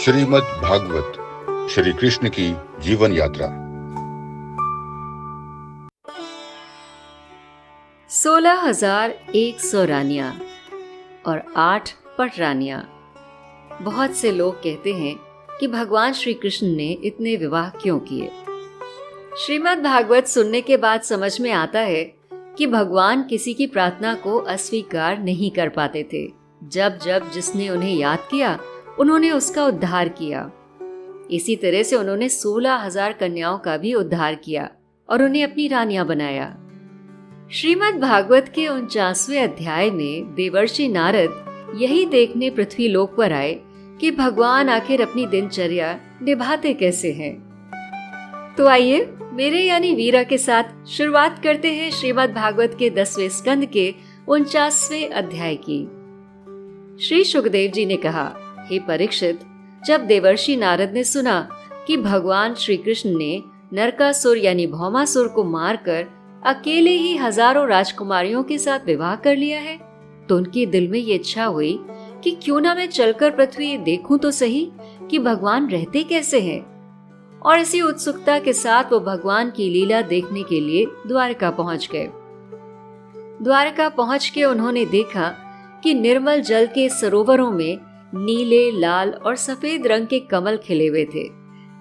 श्रीमद् भागवत श्री कृष्ण की जीवन यात्रा। 16,100 रानियां और 8 पट रानियां। बहुत से लोग कहते हैं कि भगवान श्री कृष्ण ने इतने विवाह क्यों किए। श्रीमद् भागवत सुनने के बाद समझ में आता है कि भगवान किसी की प्रार्थना को अस्वीकार नहीं कर पाते थे। जब जब जिसने उन्हें याद किया उन्होंने उसका उद्धार किया। इसी तरह से उन्होंने 16,000 कन्याओं का भी उद्धार किया और उन्हें अपनी रानियां बनाया। श्रीमद् भागवत के 49वें अध्याय में देवर्षि नारद यही देखने पृथ्वी लोक पर आए कि भगवान आखिर अपनी दिनचर्या निभाते कैसे हैं। तो आइए मेरे यानी वीरा के साथ शुरुआत करते हैं श्रीमद् भागवत के 10वें स्कंद के 49वें अध्याय की। श्री सुखदेव जी ने कहा, हे परीक्षित, जब देवर्षि नारद ने सुना कि भगवान श्री कृष्ण ने नरकासुर यानी भौमासुर को मारकर अकेले ही हजारों राजकुमारियों के साथ विवाह कर लिया है, तो उनके दिल में ये इच्छा हुई कि क्यों ना मैं चलकर पृथ्वी देखूं तो सही कि भगवान रहते कैसे हैं। और इसी उत्सुकता के साथ वो भगवान की लीला देखने के लिए द्वारका पहुंच गए। द्वारका पहुंच के उन्होंने देखा कि निर्मल जल के सरोवरों में नीले, लाल और सफेद रंग के कमल खिले हुए थे,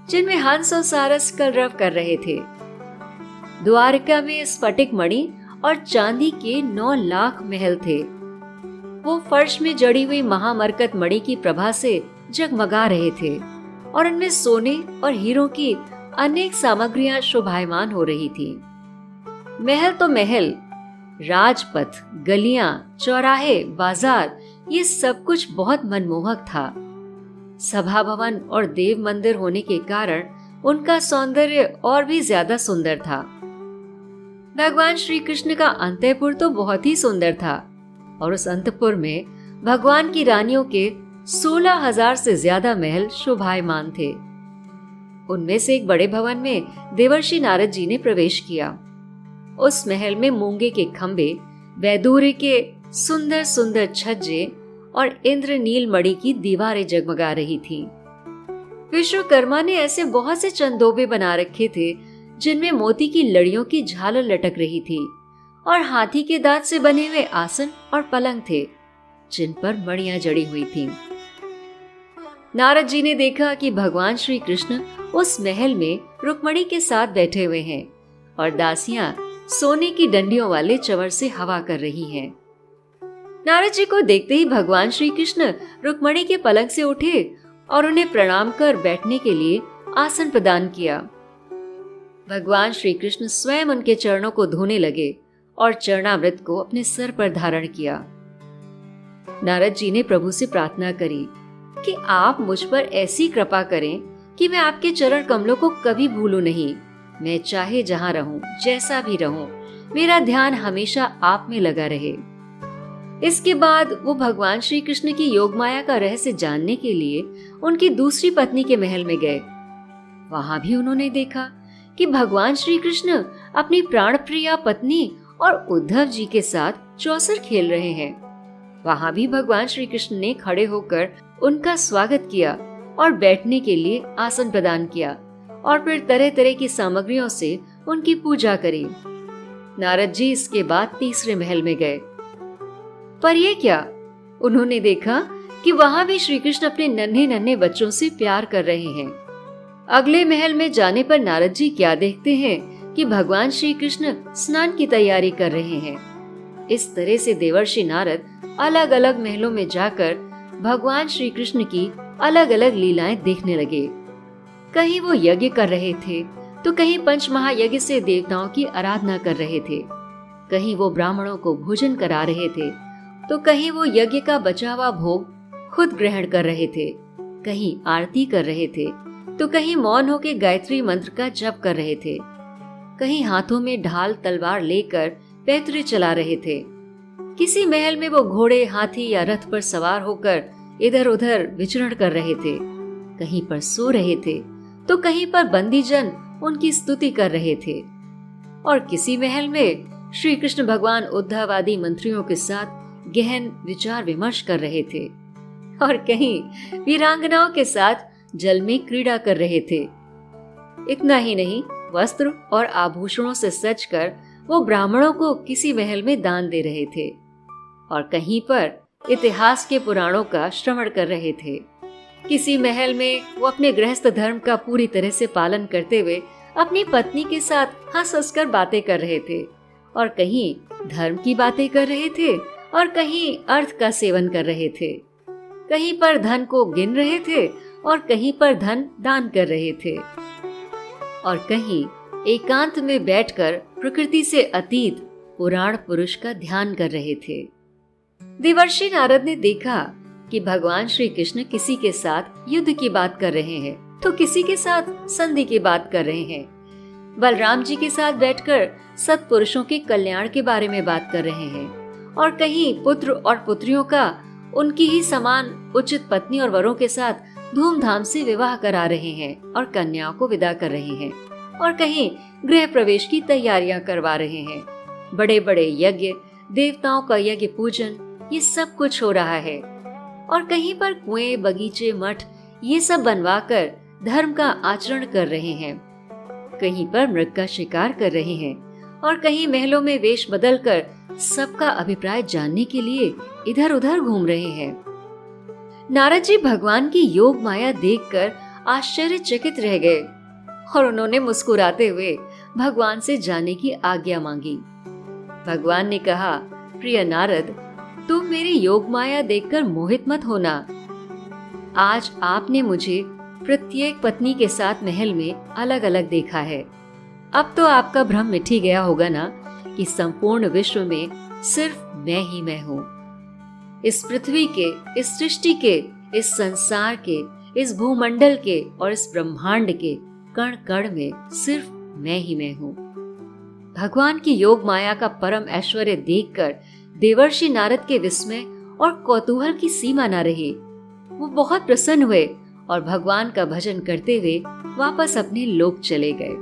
जिनमें हंस और सारस कलरव कर रहे थे। द्वारका में स्फटिक मणि और चांदी के 9 लाख महल थे। वो फर्श में जड़ी हुई महामरकत मणि की प्रभा से जगमगा रहे थे और इनमें सोने और हीरों की अनेक सामग्रियां शोभायमान हो रही थी। महल तो महल, राजपथ, गलियां, चौराहे, बाजार, ये सब कुछ बहुत मनमोहक था। सभा भवन और देव मंदिर होने के कारण उनका सौंदर्य और भी ज्यादा सुंदर था। भगवान श्री कृष्ण का अंतःपुर तो बहुत ही सुंदर था और उस अंतःपुर में भगवान की रानियों के 16,000 से ज्यादा महल शोभायमान थे। उनमें से एक बड़े भवन में देवर्षि नारद जी ने प्रवेश किया। उस महल में मूंगे के खंबे, वैदूर्य के सुंदर सुंदर छज्जे और इंद्रनील मणि की दीवारें जगमगा रही थीं। विश्वकर्मा ने ऐसे बहुत से चंदोबे बना रखे थे जिनमें मोती की लड़ियों की झालर लटक रही थी और हाथी के दांत से बने हुए आसन और पलंग थे जिन पर मणियां जड़ी हुई थीं। नारद जी ने देखा कि भगवान श्री कृष्ण उस महल में रुक्मणी के साथ बैठे हुए हैं और दासियां सोने की डंडियों वाले चंवर से हवा कर रही हैं। नारद जी को देखते ही भगवान श्री कृष्ण रुक्मणी के पलंग से उठे और उन्हें प्रणाम कर बैठने के लिए आसन प्रदान किया। भगवान श्री कृष्ण स्वयं उनके चरणों को धोने लगे और चरणामृत को अपने सर पर धारण किया। नारद जी ने प्रभु से प्रार्थना करी कि आप मुझ पर ऐसी कृपा करें कि मैं आपके चरण कमलों को कभी भूलूं नहीं। मैं चाहे जहां रहूं, जैसा भी रहूं, मेरा ध्यान हमेशा आप में लगा रहे। इसके बाद वो भगवान श्री कृष्ण की योग माया का रहस्य जानने के लिए उनकी दूसरी पत्नी के महल में गए। वहां भी उन्होंने देखा कि भगवान श्री कृष्ण अपनी प्राण प्रिया पत्नी और उद्धव जी के साथ चौसर खेल रहे हैं। वहां भी भगवान श्री कृष्ण ने खड़े होकर उनका स्वागत किया और बैठने के लिए आसन प्रदान किया और फिर तरह तरह की सामग्रियों से उनकी पूजा करी। नारद जी इसके बाद तीसरे महल में गए, पर ये क्या, उन्होंने देखा कि वहां भी श्री कृष्ण अपने नन्हे नन्हे बच्चों से प्यार कर रहे हैं। अगले महल में जाने पर नारद जी क्या देखते हैं कि भगवान श्री कृष्ण स्नान की तैयारी कर रहे हैं। इस तरह से देवर्षि नारद अलग अलग महलों में जाकर भगवान श्री कृष्ण की अलग अलग लीलाएं देखने लगे। कहीं वो यज्ञ कर रहे थे तो कहीं पंच महायज्ञ से देवताओं की आराधना कर रहे थे, कहीं वो ब्राह्मणों को भोजन करा रहे थे तो कहीं वो यज्ञ का बचा हुआ भोग खुद ग्रहण कर रहे थे, कहीं आरती कर रहे थे तो कहीं मौन होकर गायत्री मंत्र का जप कर रहे थे, कहीं हाथों में ढाल तलवार लेकर पैतरे चला रहे थे। किसी महल में वो घोड़े, हाथी या रथ पर सवार होकर इधर उधर विचरण कर रहे थे, कहीं पर सो रहे थे तो कहीं पर बंदीजन उनकी स्तुति कर रहे थे। और किसी महल में श्री कृष्ण भगवान उद्धव आदि मंत्रियों के साथ गहन विचार विमर्श कर रहे थे और कहीं वीरांगनाओं के साथ जल में क्रीड़ा कर रहे थे। इतना ही नहीं, वस्त्र और आभूषणों से सजकर वो ब्राह्मणों को किसी महल में दान दे रहे थे और कहीं पर इतिहास के पुराणों का श्रवण कर रहे थे। किसी महल में वो अपने गृहस्थ धर्म का पूरी तरह से पालन करते हुए अपनी पत्नी के साथ हंस हंस कर बातें कर रहे थे और कहीं धर्म की बातें कर रहे थे और कहीं अर्थ का सेवन कर रहे थे। कहीं पर धन को गिन रहे थे और कहीं पर धन दान कर रहे थे और कहीं एकांत में बैठकर प्रकृति से अतीत पुराण पुरुष का ध्यान कर रहे थे। देवर्षि नारद ने देखा कि भगवान श्री कृष्ण किसी के साथ युद्ध की बात कर रहे हैं तो किसी के साथ संधि की बात कर रहे हैं। बलराम जी के साथ बैठकर सत्पुरुषों के कल्याण के बारे में बात कर रहे हैं और कहीं पुत्र और पुत्रियों का उनकी ही समान उचित पत्नी और वरों के साथ धूमधाम से विवाह करा रहे हैं और कन्याओं को विदा कर रहे हैं और कहीं गृह प्रवेश की तैयारियां करवा रहे हैं। बड़े बड़े यज्ञ, देवताओं का यज्ञ पूजन, ये सब कुछ हो रहा है और कहीं पर कुएं, बगीचे, मठ ये सब बनवाकर धर्म का आचरण कर रहे हैं। कहीं पर मृग का शिकार कर रहे हैं और कहीं महलों में वेश बदलकर सबका अभिप्राय जानने के लिए इधर उधर घूम रहे हैं। नारद जी भगवान की योग माया देखकर आश्चर्यचकित रह गए और उन्होंने मुस्कुराते हुए भगवान से जाने की आज्ञा मांगी। भगवान ने कहा, प्रिय नारद, तुम मेरी योग माया देखकर मोहित मत होना। आज आपने मुझे प्रत्येक पत्नी के साथ महल में अलग अलग देखा है। अब तो आपका भ्रम मिट ही गया होगा ना कि संपूर्ण विश्व में सिर्फ मैं ही मैं हूँ। इस पृथ्वी के, इस सृष्टि के, इस संसार के, इस भूमंडल के और इस ब्रह्मांड के कण कण में सिर्फ मैं ही मैं हूँ। भगवान की योग माया का परम ऐश्वर्य देखकर देवर्षि नारद के विस्मय और कौतूहल की सीमा न रही। वो बहुत प्रसन्न हुए और भगवान का भजन करते हुए वापस अपने लोक चले गए।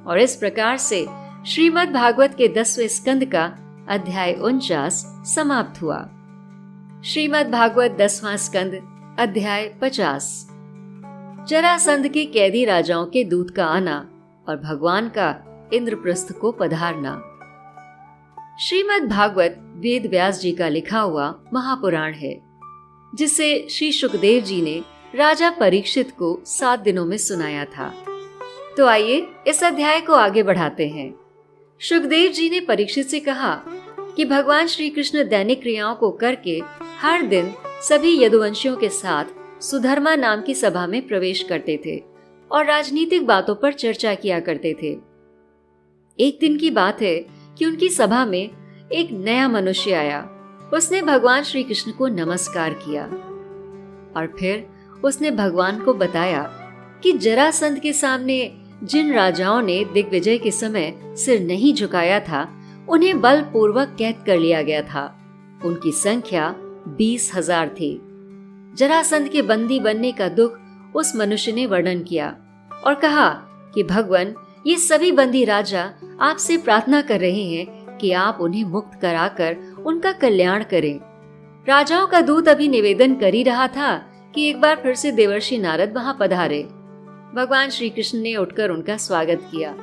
और इस प्रकार से श्रीमद् भागवत के 10वें स्कंद का अध्याय 49 समाप्त हुआ। श्रीमद् भागवत 10वां स्कंद अध्याय 50। जरासंध के कैदी राजाओं के दूत का आना और भगवान का इंद्रप्रस्थ को पधारना। श्रीमद् भागवत वेद व्यास जी का लिखा हुआ महापुराण है, जिसे श्री सुखदेव जी ने राजा परीक्षित को 7 दिनों में सुनाया था। तो आइए इस अध्याय को आगे बढ़ाते हैं। सुखदेव जी ने परीक्षित से कहा कि भगवान श्री कृष्ण दैनिक क्रियाओं को करके हर दिन सभी यदुवंशियों के साथ सुधर्मा नाम की सभा में प्रवेश करते थे और राजनीतिक बातों पर चर्चा किया करते थे। एक दिन की बात है कि उनकी सभा में एक नया मनुष्य आया। उसने भगवान श्री कृष्ण को नमस्कार किया और फिर उसने भगवान को बताया कि जरासंध के सामने जिन राजाओं ने दिग्विजय के समय सिर नहीं झुकाया था, उन्हें बलपूर्वक कैद कर लिया गया था। उनकी संख्या 20,000 थी। जरासंध के बंदी बनने का दुख उस मनुष्य ने वर्णन किया और कहा कि भगवान, ये सभी बंदी राजा आपसे प्रार्थना कर रहे हैं कि आप उन्हें मुक्त कराकर उनका कल्याण करें। राजाओं का दूत अभी निवेदन कर ही रहा था कि एक बार फिर से देवर्षि नारद वहां पधारे। भगवान श्री कृष्ण ने उठकर उनका स्वागत किया।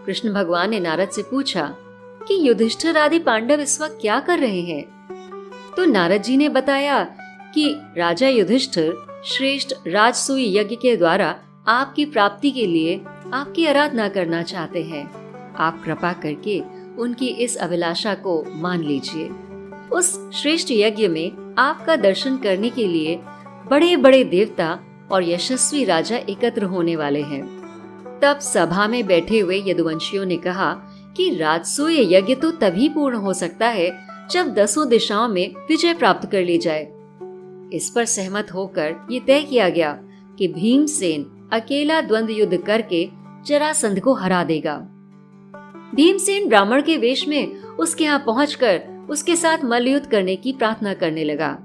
कृष्ण भगवान ने नारद से पूछा कि युधिष्ठिर आदि पांडव इस वक्त क्या कर रहे हैं। तो नारद जी ने बताया कि राजा युधिष्ठिर श्रेष्ठ राजसूय यज्ञ के द्वारा आपकी प्राप्ति के लिए आपकी आराधना करना चाहते हैं। आप कृपा करके उनकी इस अभिलाषा को मान लीजिए। उस श्रेष्ठ यज्ञ में आपका दर्शन करने के लिए बड़े बड़े देवता और यशस्वी राजा एकत्र होने वाले हैं। तब सभा में बैठे हुए यदुवंशियों ने कहा कि राजसूय यज्ञ तो तभी पूर्ण हो सकता है जब 10 दिशाओं में विजय प्राप्त कर ली जाए। इस पर सहमत होकर ये तय किया गया कि भीमसेन अकेला द्वंद्व युद्ध करके जरासंध को हरा देगा। भीमसेन ब्राह्मण के वेश में उसके यहाँ पहुंचकर उसके साथ मल्लयुद्ध करने की प्रार्थना करने लगा।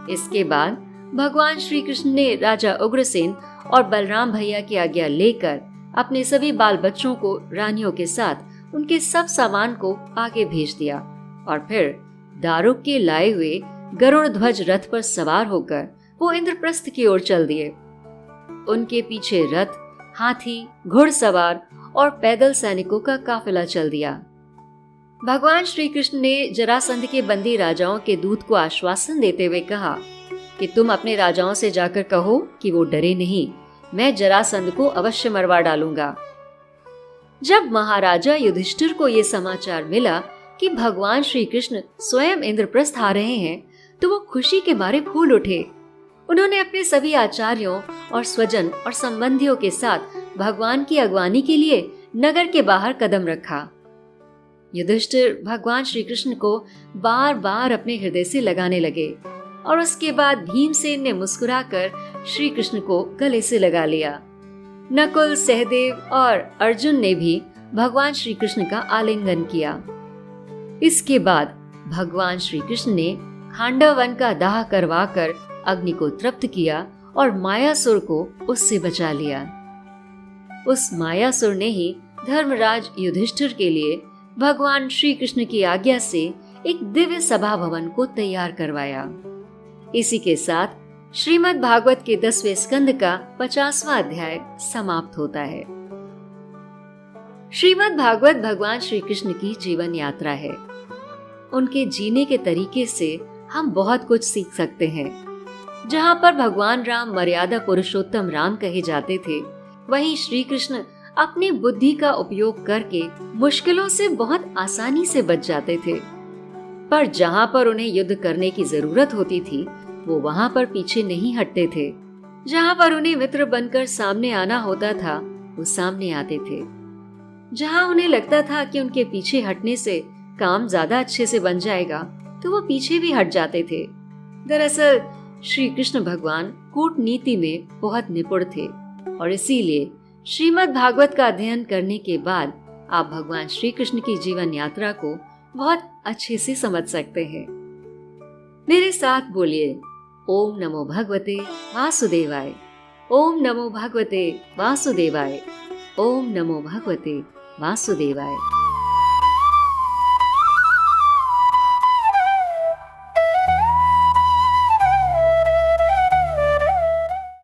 इसके बाद भगवान श्री कृष्ण ने राजा उग्रसेन और बलराम भैया की आज्ञा लेकर अपने सभी बाल बच्चों को रानियों के साथ उनके सब सामान को आगे भेज दिया और फिर दारुक के लाए हुए गरुड़ ध्वज रथ पर सवार होकर वो इंद्रप्रस्थ की ओर चल दिए। उनके पीछे रथ, हाथी, घुड़सवार और पैदल सैनिकों का काफिला चल दिया। भगवान श्री कृष्ण ने जरासंध के बंदी राजाओं के दूत को आश्वासन देते हुए कहा कि तुम अपने राजाओं से जाकर कहो कि वो डरे नहीं, मैं जरासंध को अवश्य मरवा डालूंगा। जब महाराजा युधिष्ठिर को ये समाचार मिला कि भगवान श्री कृष्ण स्वयं इंद्रप्रस्थ आ रहे हैं, तो वो खुशी के मारे फूल उठे। उन्होंने अपने सभी आचार्यों और स्वजन और संबंधियों के साथ भगवान की अगवानी के लिए नगर के बाहर कदम रखा। युधिष्ठिर भगवान श्री कृष्ण को बार बार अपने हृदय से लगाने लगे और उसके बाद भीमसेन ने मुस्कुराकर श्री कृष्ण को गले से लगा लिया। नकुल, सहदेव और अर्जुन ने भी भगवान श्री कृष्ण का आलिंगन किया। इसके बाद भगवान श्री कृष्ण ने खांडव वन का दाह करवाकर अग्नि को तृप्त किया और मायासुर को उससे बचा लिया। उस मायासुर ने ही धर्मराज युधिष्ठिर के लिए भगवान श्री कृष्ण की आज्ञा से एक दिव्य सभा भवन को तैयार करवाया। इसी के साथ श्रीमद् भागवत के 10वें स्कंद का 50वां अध्याय समाप्त होता है। श्रीमद् भागवत भगवान श्री कृष्ण की जीवन यात्रा है। उनके जीने के तरीके से हम बहुत कुछ सीख सकते हैं। जहाँ पर भगवान राम मर्यादा पुरुषोत्तम राम कहे जाते थे, वहीं श्री कृष्ण अपनी बुद्धि का उपयोग करके मुश्किलों से बहुत आसानी से बच जाते थे। पर जहाँ पर उन्हें युद्ध करने की जरूरत होती थी, वो वहाँ पर पीछे नहीं हटते थे। जहाँ पर उन्हें मित्र बनकर सामने आना होता था, वो सामने आते थे। जहाँ उन्हें लगता था कि उनके पीछे हटने से काम ज्यादा अच्छे से बन जाएगा, तो वो पीछे भी हट जाते थे। दरअसल श्री कृष्ण भगवान कूटनीति में बहुत निपुण थे और इसीलिए श्रीमद् भागवत का अध्ययन करने के बाद आप भगवान श्री कृष्ण की जीवन यात्रा को बहुत अच्छे से समझ सकते हैं। मेरे साथ बोलिए, ओम नमो भगवते वासुदेवाय, ओम नमो भगवते वासुदेवाय, ओम नमो भगवते वासुदेवाय।